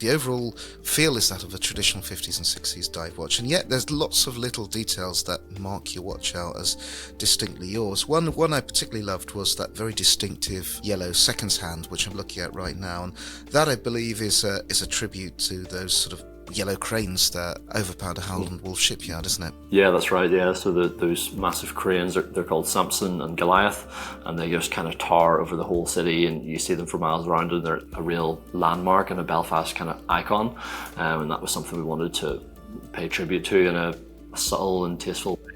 The overall feel is that of a traditional 50s and 60s dive watch, and yet there's lots of little details that mark your watch out as distinctly yours. One I particularly loved was that very distinctive yellow seconds hand, which I'm looking at right now, and that I believe is a tribute to those sort of yellow cranes that overpowered a Howland Wolf shipyard, isn't it? Yeah, that's right. Yeah, so those massive cranes, they're called Samson and Goliath, and they just kind of tower over the whole city, and you see them for miles around, and they're a real landmark and a Belfast kind of icon. And that was something we wanted to pay tribute to in a subtle and tasteful way.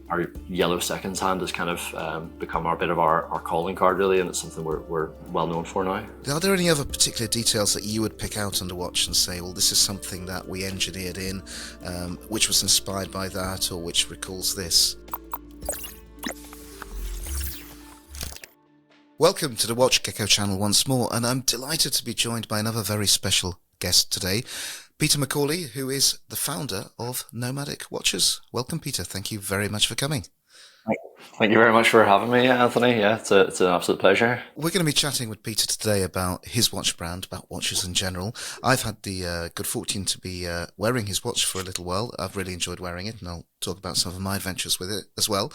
Our yellow seconds hand has kind of become our bit of our calling card, really, and it's something we're well known for now. Are there any other particular details that you would pick out on the watch and say, well, this is something that we engineered in, which was inspired by that, or which recalls this? Welcome to the WatchGecko channel once more, and I'm delighted to be joined by another very special guest today, Peter McAuley, who is the founder of Nomadic Watches. Welcome, Peter. Thank you very much for coming. Thank you very much for having me, Anthony. Yeah, it's an absolute pleasure. We're going to be chatting with Peter today about his watch brand, about watches in general. I've had the good fortune to be wearing his watch for a little while. I've really enjoyed wearing it, and I'll talk about some of my adventures with it as well.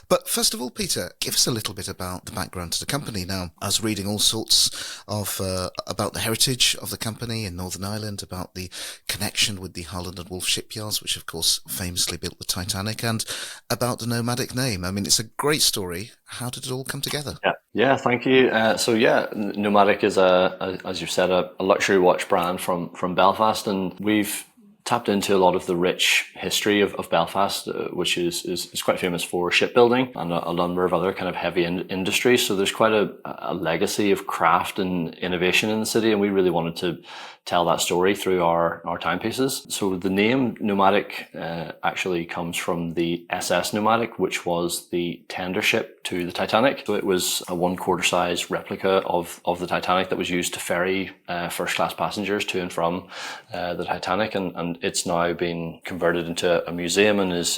But first of all, Peter, give us a little bit about the background to the company. Now, I was reading all sorts of about the heritage of the company in Northern Ireland, about the connection with the Howland and Wolf shipyards, which of course famously built the Titanic, and about the Nomadic name. I mean, it's a great story. How did it all come together? Yeah, thank you. Nomadic is as you've said, a luxury watch brand from Belfast, and we've tapped into a lot of the rich history of Belfast, which is quite famous for shipbuilding and a number of other kind of heavy industries. So there's quite a legacy of craft and innovation in the city, and we really wanted to tell that story through our timepieces. So the name Nomadic actually comes from the SS Nomadic, which was the tender ship to the Titanic. So it was a 1/4 size replica of the Titanic that was used to ferry first class passengers to and from the Titanic, and it's now been converted into a museum and is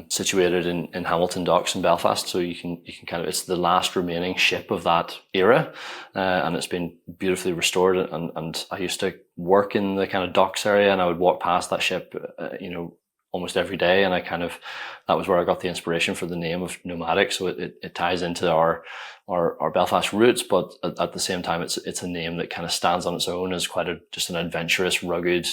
situated in Hamilton Docks in Belfast. So you can kind of, it's the last remaining ship of that era, and it's been beautifully restored. And I used to work in the kind of docks area, and I would walk past that ship, almost every day, and that was where I got the inspiration for the name of Nomadic. So it ties into our Belfast roots, but at the same time, it's a name that kind of stands on its own as quite just an adventurous, rugged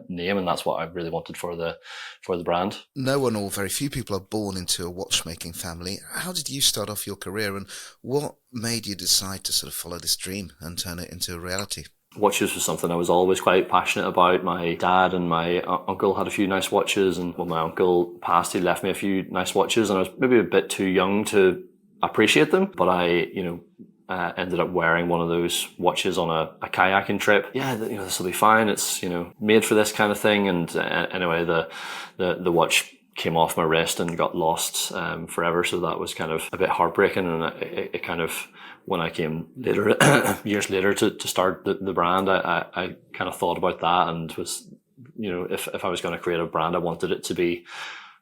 name, and that's what I really wanted for the brand. No one, or very few people, are born into a watchmaking family. How did you start off your career, and what made you decide to sort of follow this dream and turn it into a reality? Watches was something I was always quite passionate about. My dad and my uncle had a few nice watches, and when my uncle passed, he left me a few nice watches, and I was maybe a bit too young to appreciate them, but I ended up wearing one of those watches on a kayaking trip. Yeah, this will be fine. It's made for this kind of thing. And anyway, the watch came off my wrist and got lost forever. So that was kind of a bit heartbreaking, and it kind of, when I came later, years later, to start the brand, I kind of thought about that, and was, if I was going to create a brand, I wanted it to be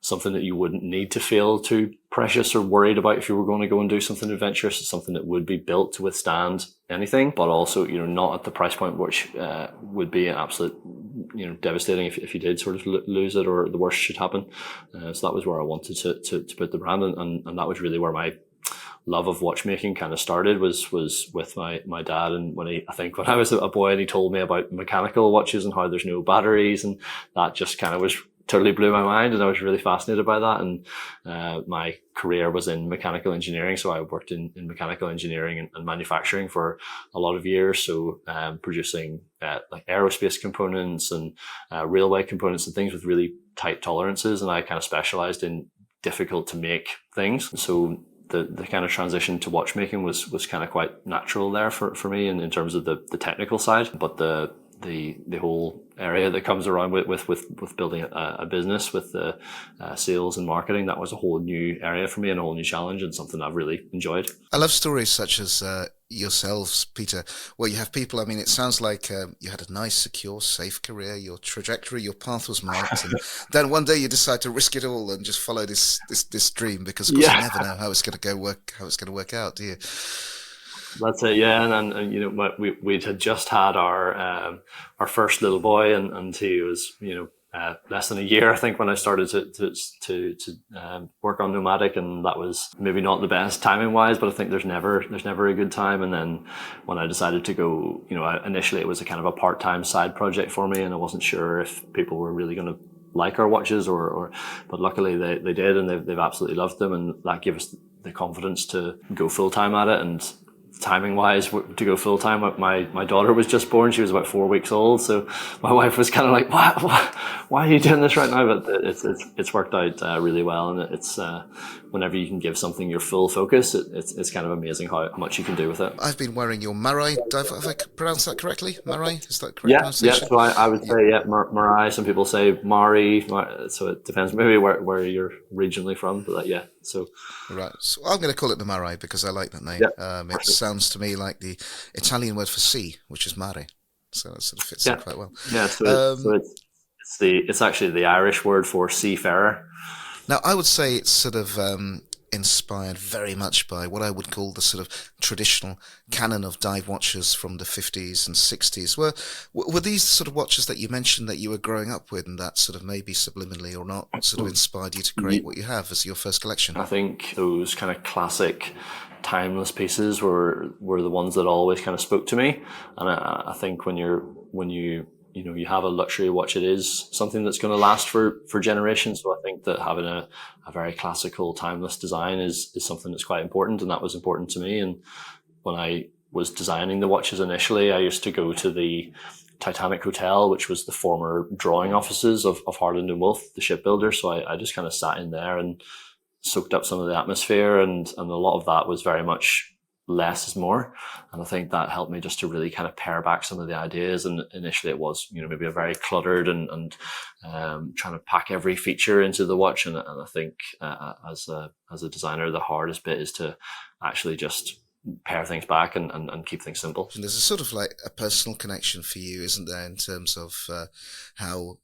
something that you wouldn't need to feel too precious or worried about if you were going to go and do something adventurous. It's something that would be built to withstand anything, but also, not at the price point which would be an absolute, devastating if you did sort of lose it or the worst should happen. So that was where I wanted to put the brand, and that was really where my love of watchmaking kind of started, was with my dad. And when I was a boy, and he told me about mechanical watches and how there's no batteries, and that just kind of totally blew my mind, and I was really fascinated by that. And my career was in mechanical engineering, so I worked in mechanical engineering and manufacturing for a lot of years. So producing like aerospace components and railway components and things with really tight tolerances, and I kind of specialized in difficult to make things. So the kind of transition to watchmaking was kind of quite natural there for me, in terms of the technical side, but the whole area that comes around with building a business, with the sales and marketing, that was a whole new area for me and a whole new challenge, and something I've really enjoyed. I love stories such as yourselves, Peter, where you have people, I mean, it sounds like you had a nice, secure, safe career, your trajectory, your path was marked, and then one day you decide to risk it all and just follow this dream, because of course you never know how it's going to work out, do you? That's it, yeah. And you know, we had just had our first little boy, and he was, you know, less than a year, I think, when I started to work on Nomadic, and that was maybe not the best timing wise, but I think there's never a good time. And then when I decided to go, you know, initially it was a kind of a part-time side project for me, and I wasn't sure if people were really going to like our watches, but luckily they did, and they've absolutely loved them, and that gave us the confidence to go full time at it. And timing wise, to go full time, my daughter was just born. She was about 4 weeks old, so my wife was kind of like, why are you doing this right now? But it's worked out really well, and it's whenever you can give something your full focus, it's kind of amazing how much you can do with it. I've been wearing your Marai. Have I pronounced that correctly? Marai, is that correct Yeah, pronunciation? so I would say, yeah, Maraí. Some people say Maraí, so it depends maybe where you're regionally from, but yeah, so. Right, so I'm going to call it the Marai because I like that name. Yep. It sounds to me like the Italian word for sea, which is mare, so that sort of fits in quite well. Yeah, so it's actually the Irish word for seafarer. Now, I would say it's sort of inspired very much by what I would call the sort of traditional canon of dive watches from the 50s and 60s. Were these sort of watches that you mentioned that you were growing up with, and that sort of maybe subliminally or not sort of inspired you to create what you have as your first collection? I think those kind of classic timeless pieces were the ones that always kind of spoke to me. And I think when you have a luxury watch, it is something that's going to last for generations. So I think that having a very classical, timeless design is something that's quite important, and that was important to me. And when I was designing the watches initially, I used to go to the Titanic Hotel, which was the former drawing offices of Harland and Wolff, the shipbuilder. So I just kind of sat in there and soaked up some of the atmosphere, and a lot of that was very much less is more. And I think that helped me just to really kind of pare back some of the ideas. And initially it was, you know, maybe a very cluttered and trying to pack every feature into the watch. And I think as a designer, the hardest bit is to actually just pare things back and keep things simple. And there's a sort of like a personal connection for you, isn't there, in terms of how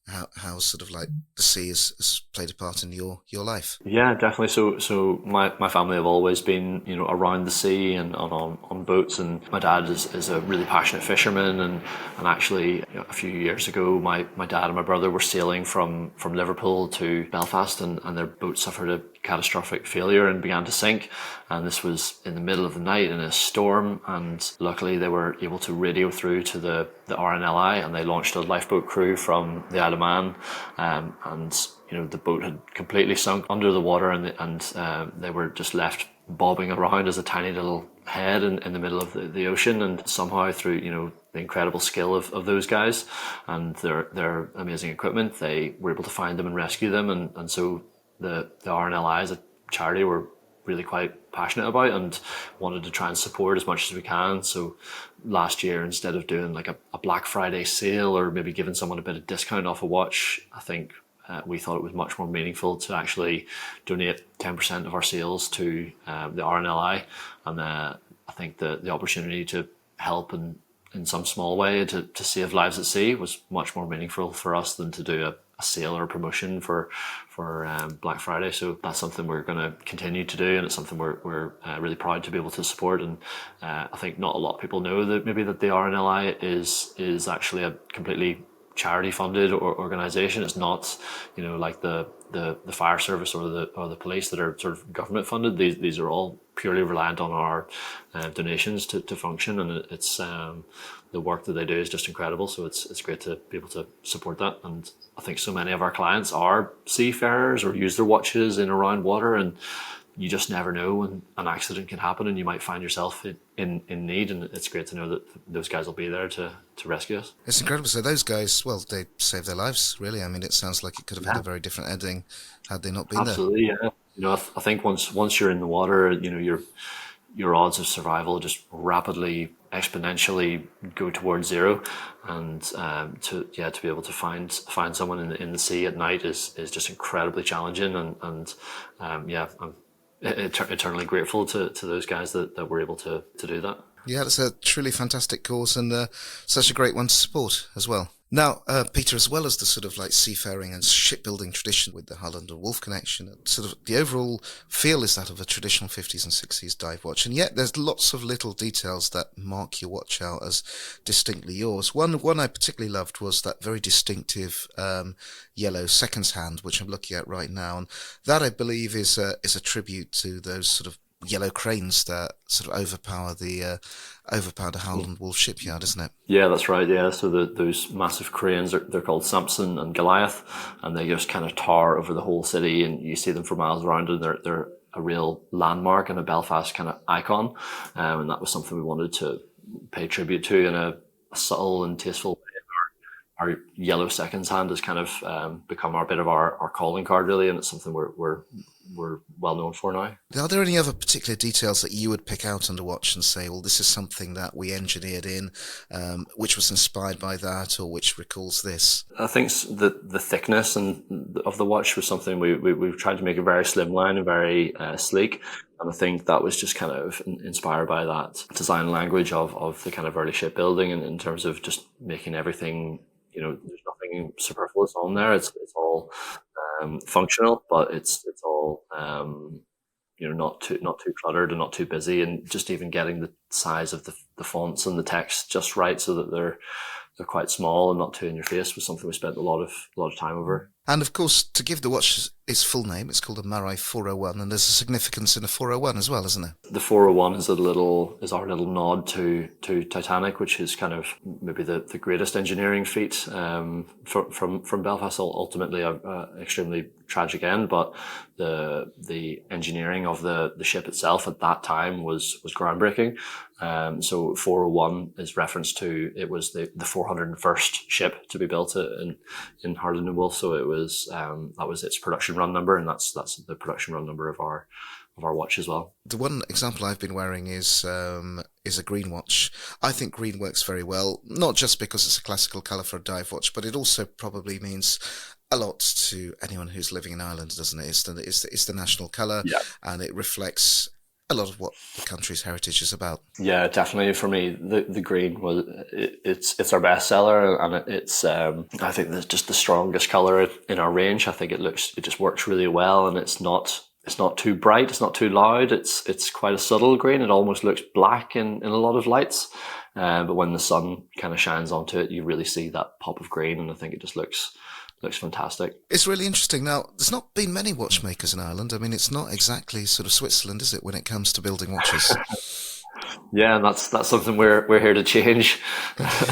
sort of like the sea has played a part in your life? Yeah, definitely. So my family have always been, you know, around the sea and on boats, and my dad is a really passionate fisherman, and actually, you know, a few years ago my dad and my brother were sailing from Liverpool to Belfast, and their boat suffered a catastrophic failure and began to sink. And this was in the middle of the night in a storm, and luckily they were able to radio through to the RNLI, and they launched a lifeboat crew from the Isle of Man, and you know, the boat had completely sunk under the water, and they were just left bobbing around as a tiny little head in the middle of the ocean. And somehow, through, you know, the incredible skill of those guys and their amazing equipment, they were able to find them and rescue them. And so the RNLI as a charity were really quite passionate about and wanted to try and support as much as we can. So last year, instead of doing like a Black Friday sale or maybe giving someone a bit of discount off a watch, I think we thought it was much more meaningful to actually donate 10% of our sales to the RNLI. And I think the opportunity to help in some small way to save lives at sea was much more meaningful for us than to do a sale or a promotion for Black Friday. So that's something we're going to continue to do, and it's something we're really proud to be able to support. And I think not a lot of people know that maybe that the RNLI is actually a completely charity funded organization. It's not, you know, like the fire service or the police that are sort of government funded. These are all purely reliant on our donations to function, and it's the work that they do is just incredible. So it's great to be able to support that. And I think so many of our clients are seafarers or use their watches in around water, and you just never know when an accident can happen and you might find yourself in need, and it's great to know that those guys will be there to rescue us. It's incredible. So those guys, well, they saved their lives, really. I mean, it sounds like it could have had a very different ending had they not been Absolutely, there. Yeah. You know, I think once you're in the water, you know, your odds of survival just rapidly, exponentially go towards zero. And to be able to find someone in the sea at night is just incredibly challenging. And I'm eternally grateful to those guys that were able to do that. Yeah, it's a truly fantastic cause, and such a great one to support as well. Now, Peter, as well as the sort of like seafaring and shipbuilding tradition with the Harland and Wolff connection, sort of the overall feel is that of a traditional 50s and 60s dive watch, and yet there's lots of little details that mark your watch out as distinctly yours. One I particularly loved was that very distinctive yellow seconds hand, which I'm looking at right now, and that I believe is a tribute to those sort of yellow cranes that sort of overpower the Howland Wolf shipyard, isn't it? Yeah, that's right. Yeah, so those massive cranes, they're called Samson and Goliath, and they just kind of tower over the whole city, and you see them for miles around, and they're a real landmark and a Belfast kind of icon, and that was something we wanted to pay tribute to in a subtle and tasteful way. Our yellow seconds hand has kind of become our bit of our calling card, really, and it's something we're well known for now. Are there any other particular details that you would pick out on the watch and say, well, this is something that we engineered in, which was inspired by that, or which recalls this? I think the thickness of the watch was something we've tried to make a very slimline and very sleek. And I think that was just kind of inspired by that design language of the kind of early shipbuilding, and in terms of just making everything, there's nothing superfluous on there. It's all functional, but it's all not too cluttered and not too busy, and just even getting the size of the fonts and the text just right so that they're quite small and not too in your face was something we spent a lot of time over. And of course, to give the watch its full name, it's called a Marai 401, and there's a significance in a 401 as well, isn't there? The 401 is our little nod to Titanic, which is kind of maybe the greatest engineering feat from Belfast. Ultimately, extremely tragic end, but the engineering of the ship itself at that time was groundbreaking. So 401 is reference to, it was the 401st ship to be built in Harland and Wolff. So it was that was its production run number, and that's the production run number of our watch as well. The one example I've been wearing is a green watch. I think green works very well, not just because it's a classical colour for a dive watch, but it also probably means a lot to anyone who's living in Ireland, doesn't it? It's the national colour, yeah. And it reflects a lot of what the country's heritage is about. Yeah, definitely. For me, the green it's our best seller, and it's I think it's just the strongest color in our range. I think it just works really well, and it's not too bright, it's not too loud. It's quite a subtle green. It almost looks black in a lot of lights, but when the sun kind of shines onto it, you really see that pop of green, and I think it just looks fantastic. It's really interesting. Now, there's not been many watchmakers in Ireland. I mean, it's not exactly sort of Switzerland, is it, when it comes to building watches? Yeah, and that's something we're here to change.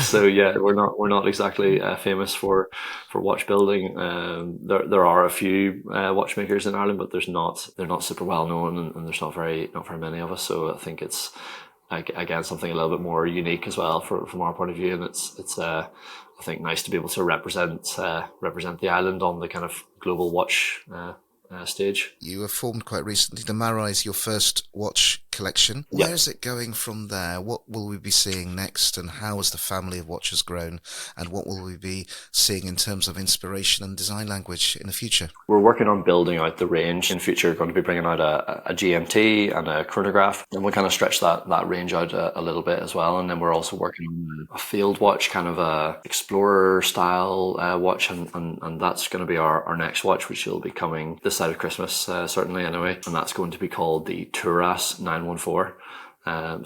So yeah, we're not exactly famous for watch building. There are a few watchmakers in Ireland, but they're not super well known, and there's not very many of us. So I think it's again something a little bit more unique as well from our point of view, and it's I think nice to be able to represent the island on the kind of global watch stage. You were formed quite recently. The Marai is your first watch collection. Yep. Where is it going from there? What will we be seeing next, and how has the family of watches grown, and what will we be seeing in terms of inspiration and design language in the future? We're working on building out the range. In future, we're going to be bringing out a GMT and a chronograph, and we'll kind of stretch that range out a little bit as well. And then we're also working on a field watch, kind of a explorer style watch, and that's going to be our next watch, which will be coming this side of Christmas, certainly anyway, and that's going to be called the Turas 914.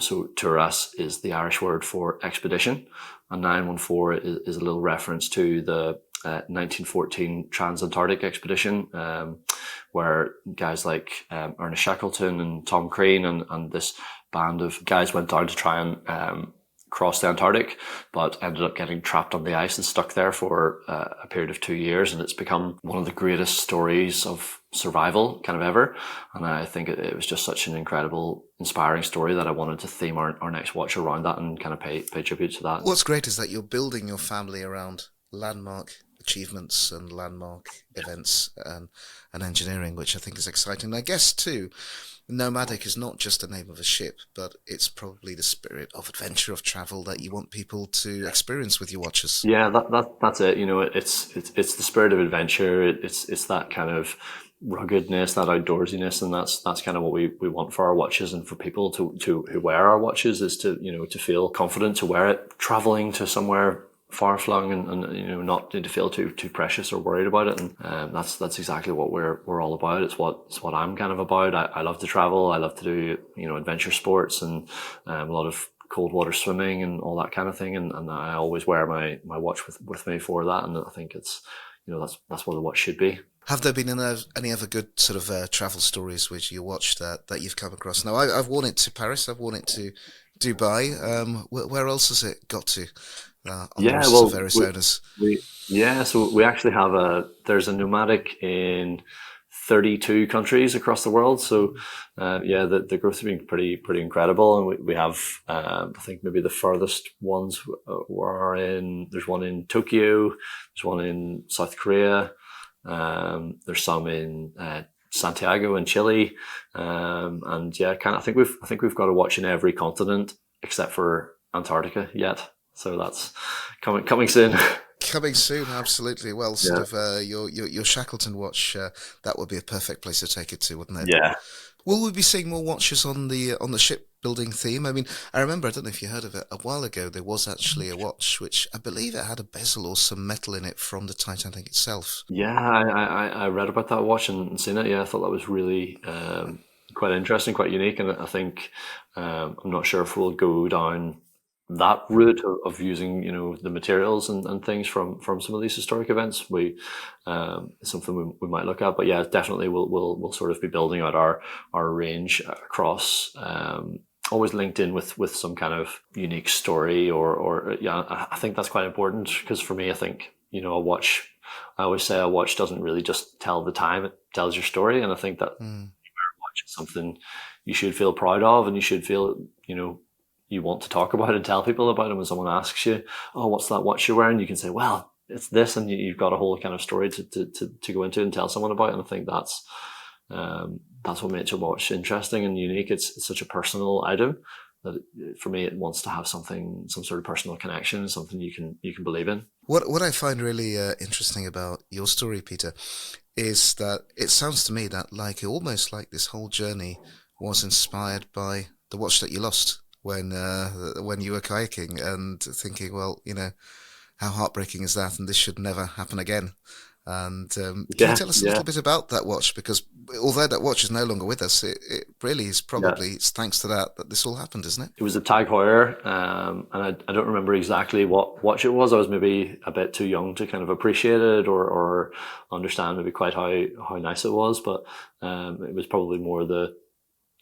So Turas is the Irish word for expedition, and 914 is a little reference to the 1914 Trans-Antarctic expedition, where guys like Ernest Shackleton and Tom Crean and this band of guys went down to try and cross the Antarctic, but ended up getting trapped on the ice and stuck there for a period of 2 years, and it's become one of the greatest stories of survival kind of ever. And I think it was just such an incredible, inspiring story that I wanted to theme our next watch around that and kind of pay tribute to that. What's great is that you're building your family around landmark achievements and landmark events and engineering, which I think is exciting. And I guess too, Nomadic is not just the name of a ship, but it's probably the spirit of adventure, of travel that you want people to experience with your watches. Yeah, that's it. It's the spirit of adventure. It's that kind of ruggedness, that outdoorsiness, and that's kind of what we want for our watches, and for people to who wear our watches is to feel confident to wear it, traveling to somewhere far flung and not need to feel too precious or worried about it. And that's exactly what we're all about. It's what I'm kind of about. I love to travel. I love to do adventure sports and a lot of cold water swimming and all that kind of thing. And I always wear my watch with me for that. And I think it's that's what the watch should be. Have there been any other good sort of travel stories with your watch that you've come across? Now, I've worn it to Paris. I've worn it to Dubai. Where else has it got to on the wrists of various owners? So we actually have there's a Nomadic in 32 countries across the world. So the growth has been pretty incredible, and we have I think maybe the furthest ones there's one in Tokyo, there's one in South Korea, there's some in Santiago in Chile, and I think we've got a watch in every continent except for Antarctica yet. So that's coming soon. Coming soon, absolutely. Well, sort of your Shackleton watch, that would be a perfect place to take it to, wouldn't it? Yeah. Will we be seeing more watches on the shipbuilding theme? I mean, I remember, I don't know if you heard of it, a while ago there was actually a watch which I believe it had a bezel or some metal in it from the Titanic itself. Yeah, I read about that watch and seen it. Yeah, I thought that was really quite interesting, quite unique, and I think I'm not sure if we'll go down that route of using the materials and things from some of these historic events. It's something we might look at, but yeah, definitely we'll sort of be building out our range across, always linked in with some kind of unique story or I think that's quite important, because for me, I think a watch, I always say a watch doesn't really just tell the time, it tells your story. And I think that a watch is something you should feel proud of, and you should feel you want to talk about it and tell people about it. When someone asks you, oh, what's that watch you're wearing? You can say, well, it's this, and you've got a whole kind of story to go into and tell someone about. And I think that's what makes a watch interesting and unique. It's such a personal item that for me, it wants to have some sort of personal connection, something you can believe in. What I find really interesting about your story, Peter, is that it sounds to me that almost like this whole journey was inspired by the watch that you lost when you were kayaking, and thinking, well, how heartbreaking is that, and this should never happen again. And can you tell us a little bit about that watch? Because although that watch is no longer with us, it really is probably it's thanks to that this all happened, isn't it? It was a Tag Heuer, and I don't remember exactly what watch it was. I was maybe a bit too young to kind of appreciate it or understand maybe quite how nice it was, but it was probably more the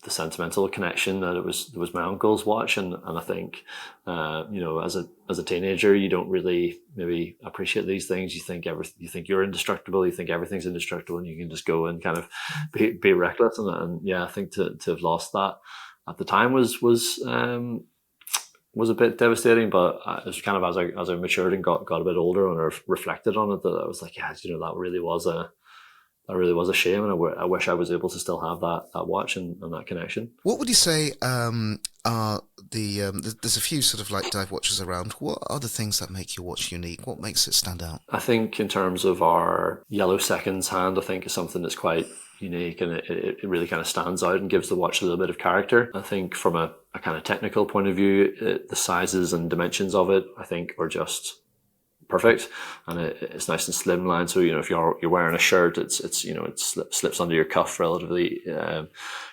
sentimental connection that it was my uncle's watch, and I think as a teenager, you don't really maybe appreciate these things. You think you're indestructible, you think everything's indestructible, and you can just go and kind of be reckless, and I think to have lost that at the time was a bit devastating. But it was kind of as I matured and got a bit older and I reflected on it, that I was like, that really was a shame, and I wish I was able to still have that watch and that connection. What would you say are there's a few sort of like dive watches around. What are the things that make your watch unique? What makes it stand out? I think in terms of our yellow seconds hand, I think is something that's quite unique, and it really kind of stands out and gives the watch a little bit of character. I think from a kind of technical point of view, the sizes and dimensions of it, I think, are just perfect, and it's nice and slimline. So if you're wearing a shirt, it slips under your cuff relatively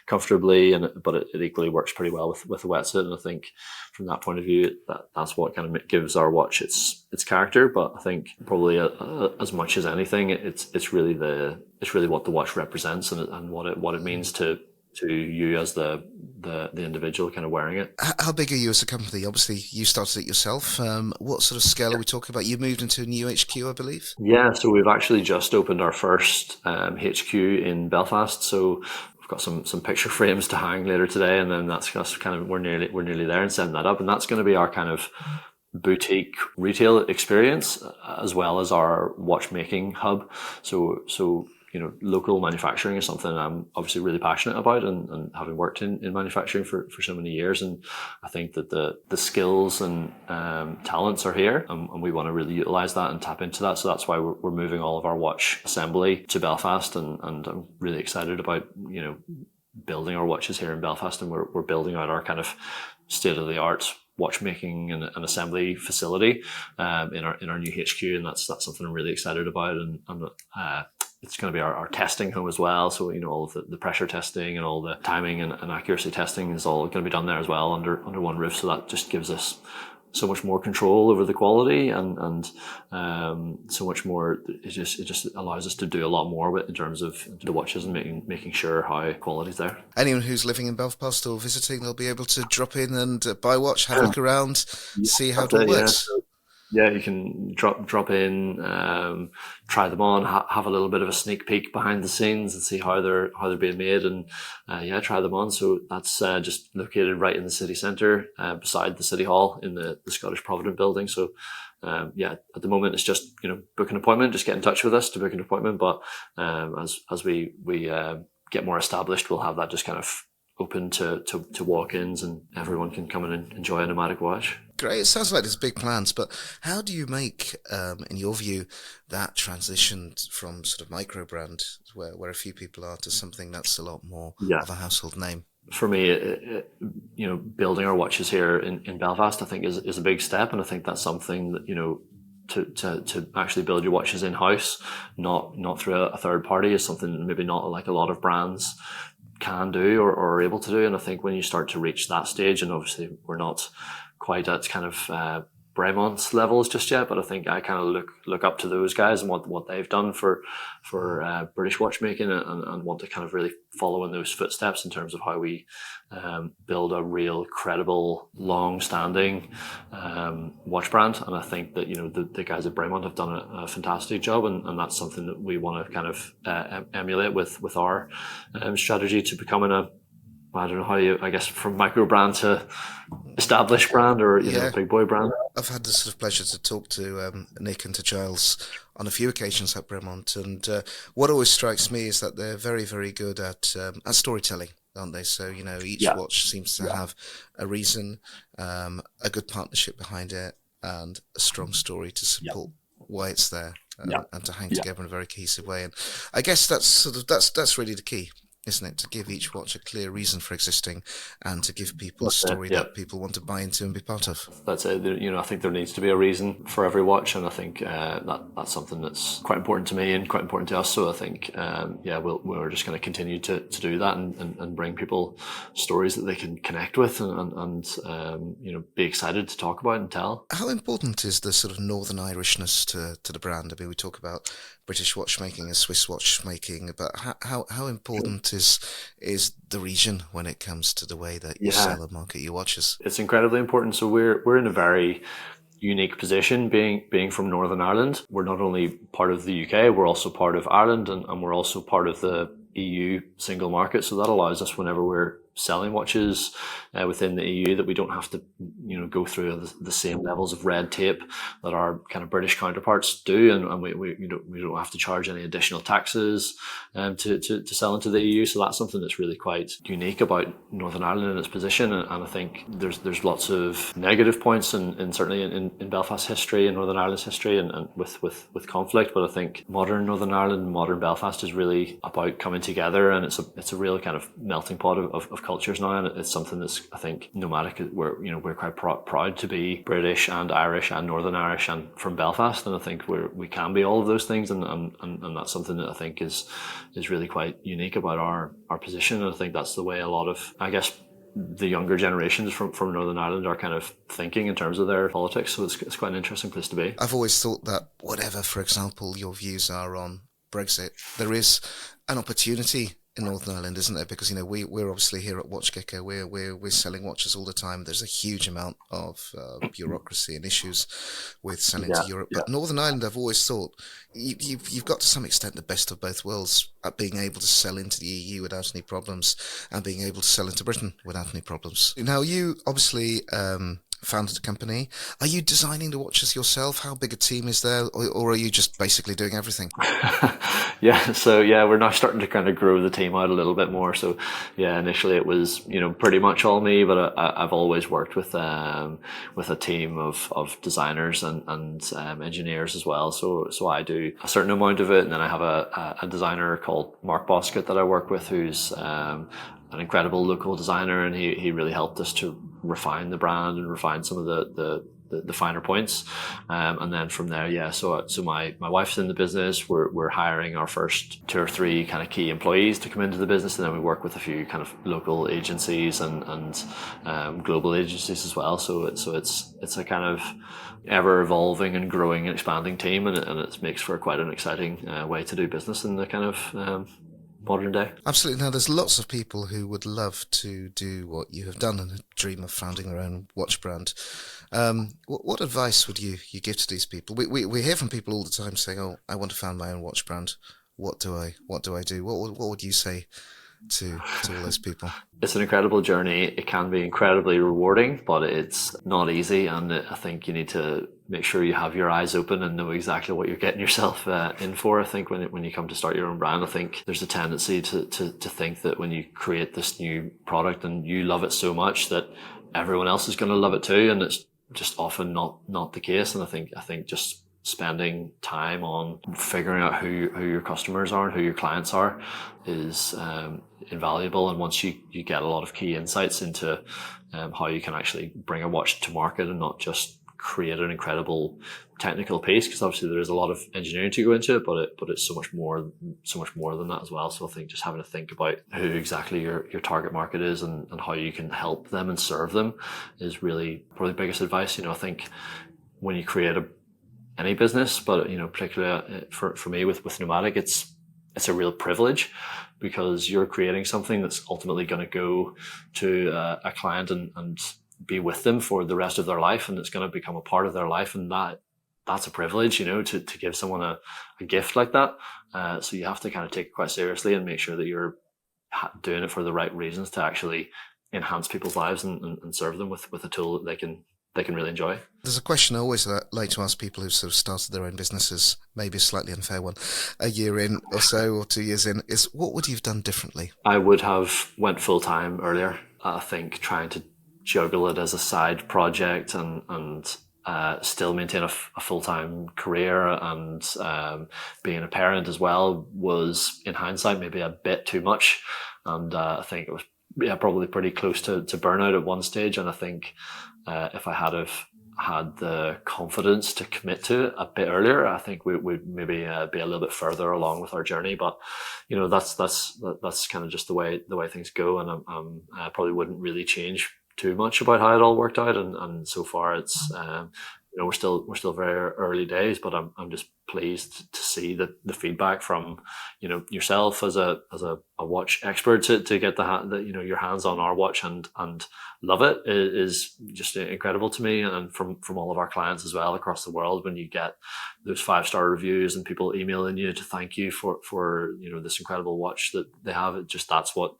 comfortably, but it equally works pretty well with a wetsuit. And I think from that point of view, that's what kind of gives our watch its character. But I think probably as much as anything, it's really what the watch represents and what it means to you as the individual kind of wearing it. How big are you as a company? Obviously, you started it yourself. What sort of scale are we talking about? You moved into a new HQ, I believe? Yeah, so we've actually just opened our first HQ in Belfast. So we've got some picture frames to hang later today, and then that's kind of we're nearly there and setting that up, and that's going to be our kind of boutique retail experience as well as our watchmaking hub. So local manufacturing is something I'm obviously really passionate about, and having worked in manufacturing for so many years. And I think that the skills and talents are here, and we want to really utilize that and tap into that. So that's why we're moving all of our watch assembly to Belfast, and I'm really excited about, building our watches here in Belfast, and we're building out our kind of state-of-the-art watchmaking and assembly facility in our new HQ, and that's something I'm really excited about. And it's going to be our testing home as well. So, all of the pressure testing and all the timing and accuracy testing is all going to be done there as well under one roof. So that just gives us so much more control over the quality and so much more. It just allows us to do a lot more in terms of the watches and making sure how quality's there. Anyone who's living in Belfast or visiting, they'll be able to drop in and buy a watch, have a look around, see how it all works. Yeah, you can drop in, try them on, have a little bit of a sneak peek behind the scenes and see how they're being made, and try them on. So that's just located right in the city centre, beside the City Hall in the Scottish Provident building. So at the moment it's just book an appointment, just get in touch with us to book an appointment. But as we get more established, we'll have that just kind of open to walk-ins, and everyone can come in and enjoy a Nomadic watch. Great. It sounds like there's big plans, but how do you make, in your view, that transition from sort of micro brand where a few people are to something that's a lot more of a household name? For me, building our watches here in Belfast, I think is a big step, and I think that's something that to actually build your watches in house, not through a third party, is something maybe not like a lot of brands can do or are able to do. And I think when you start to reach that stage, and obviously we're not quite at kind of Bremont's levels just yet, but I think I kind of look up to those guys and what they've done for British watchmaking, and want to kind of really follow in those footsteps in terms of how we build a real credible, long-standing watch brand. And I think that the guys at Bremont have done a fantastic job, and that's something that we want to kind of emulate with our strategy to becoming I don't know how I guess from micro brand to established brand, or big boy brand. I've had the sort of pleasure to talk to Nick and to Giles on a few occasions at Bremont, and what always strikes me is that they're very, very good at storytelling, aren't they? So each watch seems to have a reason, a good partnership behind it, and a strong story to support why it's there, and to hang together in a very cohesive way. And I guess that's really the key, isn't it? To give each watch a clear reason for existing, and to give people a story that people want to buy into and be part of. That's it. I think there needs to be a reason for every watch, and I think that's something that's quite important to me and quite important to us. So I think we're just going to continue to do that and bring people stories that they can connect with and be excited to talk about and tell. How important is the sort of Northern Irishness to the brand? I mean, we talk about British watchmaking and Swiss watchmaking, but how important is the region when it comes to the way that you sell and market your watches? It's incredibly important. So we're in a very unique position, being from Northern Ireland. We're not only part of the UK, we're also part of Ireland, and we're also part of the EU single market. So that allows us, whenever we're selling watches within the EU, that we don't have to go through the same levels of red tape that our kind of British counterparts do, and we don't have to charge any additional taxes to sell into the EU. So that's something that's really quite unique about Northern Ireland and its position. And I think there's lots of negative points, and certainly in Belfast history and Northern Ireland's history and with conflict. But I think modern Northern Ireland and modern Belfast is really about coming together, and it's a real kind of melting pot of cultures now, and it's something that's, I think, Nomadic, we're quite proud to be British and Irish and Northern Irish and from Belfast, and I think we can be all of those things, and that's something that I think is really quite unique about our position. And I think that's the way a lot of, I guess, the younger generations from Northern Ireland are kind of thinking in terms of their politics. So it's quite an interesting place to be. I've always thought that whatever, for example, your views are on Brexit, there is an opportunity in Northern Ireland, isn't there? Because we're obviously here at WatchGecko. We're selling watches all the time. There's a huge amount of bureaucracy and issues with selling to Europe. But Northern Ireland, I've always thought you've got to some extent the best of both worlds at being able to sell into the EU without any problems, and being able to sell into Britain without any problems. Now, you obviously founded a company. Are you designing the watches yourself? How big a team is there, or are you just basically doing everything? We're now starting to kind of grow the team out a little bit more. So initially it was pretty much all me, but I've always worked with a team of designers and engineers as well. So I do a certain amount of it, and then I have a designer called Mark Boscott that I work with, who's an incredible local designer, and he really helped us to refine the brand and refine some of the finer points. And then from there, yeah, so my wife's in the business. We're hiring our first 2 or 3 kind of key employees to come into the business, and then we work with a few kind of local agencies and global agencies as well. So it's a kind of ever evolving and growing and expanding team, and it makes for quite an exciting way to do business in the kind of modern day. Absolutely. Now, there's lots of people who would love to do what you have done and dream of founding their own watch brand. What advice would you give to these people? We hear from people all the time saying, "Oh, I want to found my own watch brand. What do I do?" What would you say to all those people? It's an incredible journey. It can be incredibly rewarding, but it's not easy. And I think you need to make sure you have your eyes open and know exactly what you're getting yourself in for. I think when you come to start your own brand, I think there's a tendency to think that when you create this new product and you love it so much that everyone else is going to love it too. And it's just often not the case. And I think just spending time on figuring out who your customers are and who your clients are is invaluable. And once you get a lot of key insights into how you can actually bring a watch to market and not just create an incredible technical piece, because obviously there is a lot of engineering to go into it, but it's so much more than that as well. So I think just having to think about who exactly your target market is and how you can help them and serve them is really probably the biggest advice. I think when you create any business, but particularly for me with Nomadic, it's a real privilege, because you're creating something that's ultimately going to go to a client and be with them for the rest of their life, and it's going to become a part of their life, and that's a privilege, to give someone a gift like that. So you have to kind of take it quite seriously and make sure that you're doing it for the right reasons to actually enhance people's lives and serve them with a tool that they can really enjoy. There's a question I always like to ask people who've sort of started their own businesses, maybe a slightly unfair one, a year in or so, or 2 years in, is what would you have done differently? I would have went full time earlier. I think trying to juggle it as a side project and still maintain a full-time career and being a parent as well was, in hindsight, maybe a bit too much. And I think it was probably pretty close to burnout at one stage. And I think if I had have had the confidence to commit to it a bit earlier, I think we would maybe be a little bit further along with our journey. But that's kind of just the way things go, and I probably wouldn't really change too much about how it all worked out. And so far it's we're still very early days, but I'm just pleased to see the feedback from yourself as a watch expert to get your hands on our watch and love it is just incredible to me, and from all of our clients as well across the world. When you get those 5-star reviews and people emailing you to thank you for this incredible watch that they have, that's what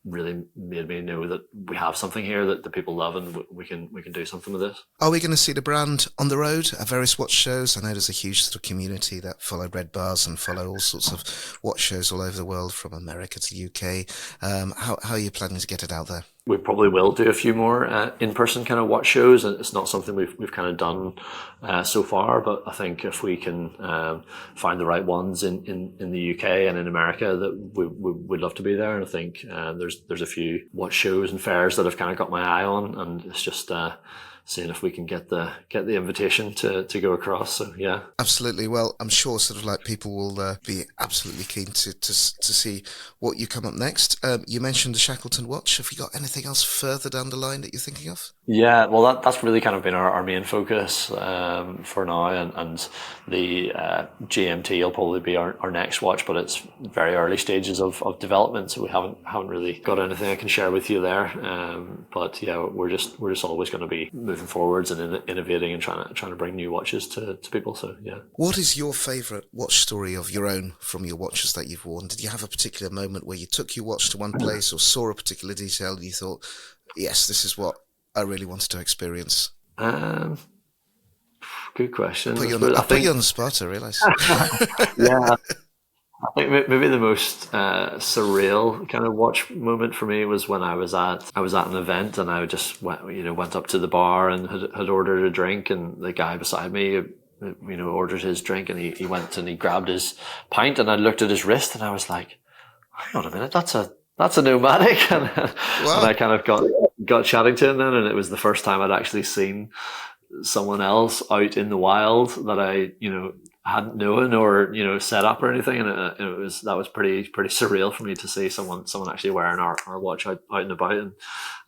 really made me know that we have something here that the people love, and we can do something with this. Are we going to see the brand on the road at various watch shows? I know there's a huge sort of community that follow Red Bars and follow all sorts of watch shows all over the world, from America to the UK. How are you planning to get it out there? We probably will do a few more in-person kind of watch shows, and it's not something we've kind of done so far. But I think if we can find the right ones in the UK and in America, that we'd love to be there. And I think there's a few watch shows and fairs that I've kind of got my eye on, and it's just seeing if we can get the invitation to go across. So yeah, absolutely. Well, I'm sure sort of like people will be absolutely keen to see what you come up next. You mentioned the Shackleton watch. Have you got anything else further down the line that you're thinking of? Yeah, well, that's really kind of been our main focus for now, and the GMT will probably be our next watch, but it's very early stages of development, so we haven't really got anything I can share with you there. But yeah, we're just always going to be moving forwards and innovating and trying to bring new watches to people. So yeah. What is your favourite watch story of your own from your watches that you've worn? Did you have a particular moment where you took your watch to one place or saw a particular detail and you thought, yes, this is what I really wanted to experience? Good question. Put you on the spot, I realise. Yeah. I think maybe the most surreal kind of watch moment for me was when I was at an event, and I just went up to the bar and had ordered a drink, and the guy beside me ordered his drink, and he went and he grabbed his pint, and I looked at his wrist and I was like, hang on a minute, that's a Nomadic. And, wow. And I kind of got got chatting to him then, and it was the first time I'd actually seen someone else out in the wild that I, hadn't known or, set up or anything. And that was pretty surreal for me to see someone actually wearing our watch out and about. And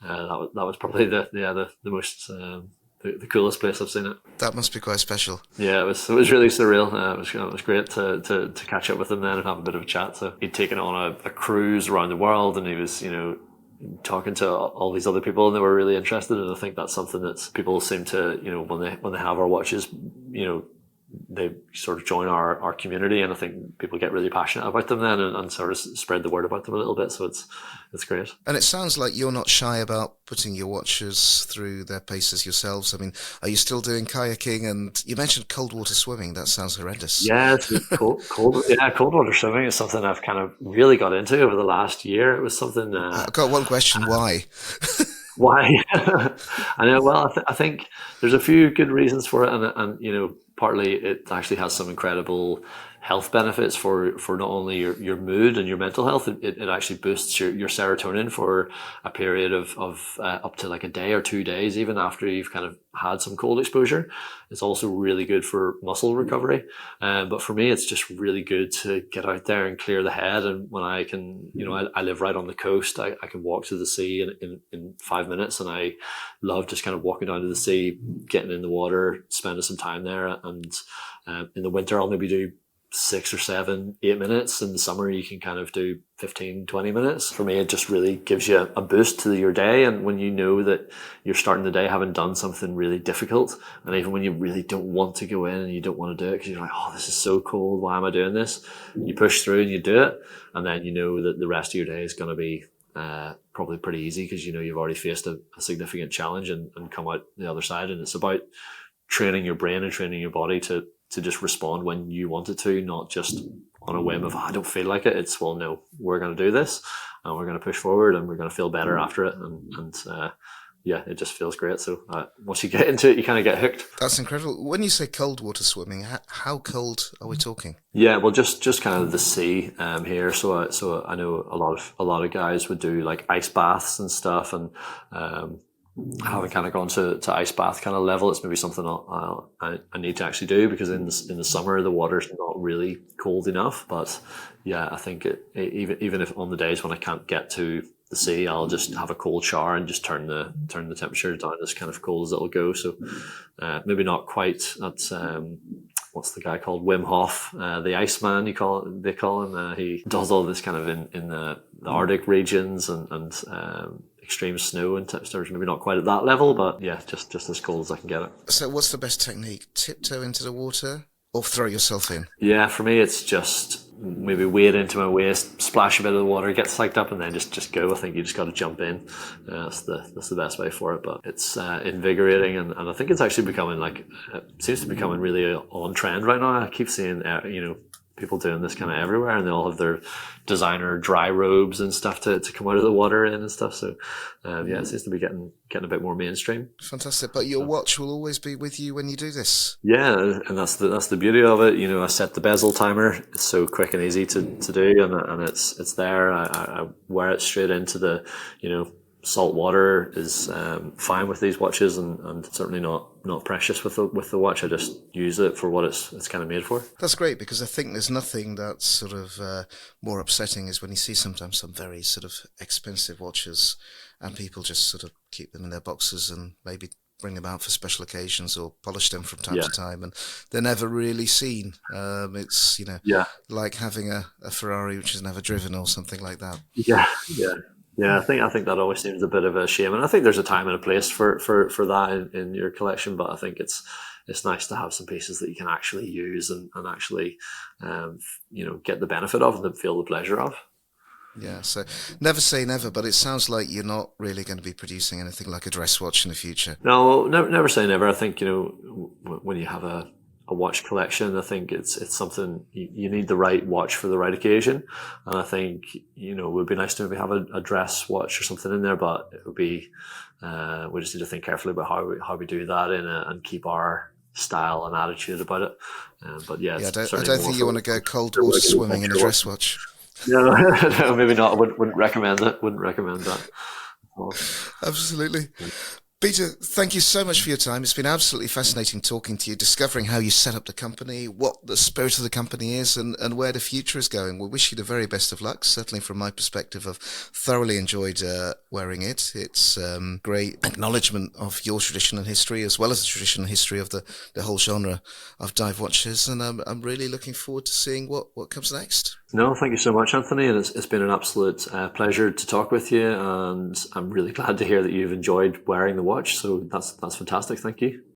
that was probably the most, the coolest place I've seen it. That must be quite special. Yeah, it was really surreal. It was great to catch up with him then and have a bit of a chat. So he'd taken on a cruise around the world, and he was, talking to all these other people, and they were really interested. And I think that's something that people seem to, when they have our watches, they sort of join our community, and I think people get really passionate about them then and sort of spread the word about them a little bit. So it's great. And it sounds like you're not shy about putting your watches through their paces yourselves. I mean, are you still doing kayaking? And you mentioned cold water swimming. That sounds horrendous. Yeah, it's cold water swimming is something I've kind of really got into over the last year. It was something. I've got one question. Why? Why? I know. Well, I think there's a few good reasons for it, and partly it actually has some incredible health benefits for not only your mood and your mental health. It actually boosts your serotonin for a period of up to like a day or 2 days, even after you've kind of had some cold exposure. It's also really good for muscle recovery. But for me, it's just really good to get out there and clear the head. And when I can, I live right on the coast, I can walk to the sea in 5 minutes. And I love just kind of walking down to the sea, getting in the water, spending some time there. And in the winter, I'll maybe do 6 or 7, 8 minutes. In the summer, you can kind of do 15, 20 minutes. For me, it just really gives you a boost to your day. And when you know that you're starting the day having done something really difficult, and even when you really don't want to go in and you don't want to do it because you're like, oh, this is so cold, why am I doing this? You push through and you do it. And then you know that the rest of your day is going to be probably pretty easy because you've already faced a significant challenge and come out the other side. And it's about training your brain and training your body to just respond when you want it to, not just on a whim of, I don't feel like it. It's, well, no, we're going to do this and we're going to push forward and we're going to feel better after it. And it just feels great. So once you get into it, you kind of get hooked. That's incredible. When you say cold water swimming, how cold are we talking? Yeah, well, just kind of the sea here. So I know a lot of guys would do like ice baths and stuff, and I haven't kind of gone to ice bath kind of level. It's maybe something I need to actually do because in the summer the water's not really cold enough. But yeah, I think even if on the days when I can't get to the sea, I'll just have a cold shower and just turn the temperature down as kind of cold as it'll go. So maybe not quite at what's the guy called, Wim Hof, the Iceman they call him. He does all this kind of in the Arctic regions and extreme snow and temperatures, maybe not quite at that level, but yeah, just as cold as I can get it. So what's the best technique? Tiptoe into the water or throw yourself in? Yeah, for me it's just maybe wade into my waist, splash a bit of the water, get psyched up, and then just go. I think you just got to jump in. That's the best way for it. But it's invigorating, and I think it's actually becoming seems to be becoming really on trend right now. I keep seeing people doing this kind of everywhere, and they all have their designer dry robes and stuff to come out of the water in and stuff. So it seems to be getting a bit more mainstream. Fantastic. But your watch will always be with you when you do this. Yeah, and that's the beauty of it. I set the bezel timer. It's so quick and easy to do, and it's there. I wear it straight into the salt water is fine with these watches, and certainly not precious with the watch. I just use it for what it's kind of made for. That's great, because I think there's nothing that's sort of more upsetting is when you see sometimes some very sort of expensive watches and people just sort of keep them in their boxes and maybe bring them out for special occasions or polish them from time to time, and they're never really seen. It's like having a Ferrari which is never driven or something like that. Yeah, I think that always seems a bit of a shame, and I think there's a time and a place for that in your collection. But I think it's nice to have some pieces that you can actually use and actually get the benefit of and feel the pleasure of. Yeah, so never say never, but it sounds like you're not really going to be producing anything like a dress watch in the future. No, never say never. I think when you have a watch collection, I think it's something you need the right watch for the right occasion, and I think it would be nice to maybe have a dress watch or something in there, but it would be we just need to think carefully about how we do that and keep our style and attitude about it. But I don't think you want to go cold water swimming in a dress watch. No, maybe not. I wouldn't recommend it. Wouldn't recommend that. Oh, Absolutely. Peter, thank you so much for your time. It's been absolutely fascinating talking to you, discovering how you set up the company, what the spirit of the company is, and where the future is going. We wish you the very best of luck. Certainly, from my perspective, I've thoroughly enjoyed wearing it. It's great acknowledgement of your tradition and history, as well as the tradition and history of the whole genre of dive watches. And I'm really looking forward to seeing what comes next. no, thank you so much, Anthony. And it's been an absolute pleasure to talk with you. And I'm really glad to hear that you've enjoyed wearing the watch. So that's fantastic. Thank you.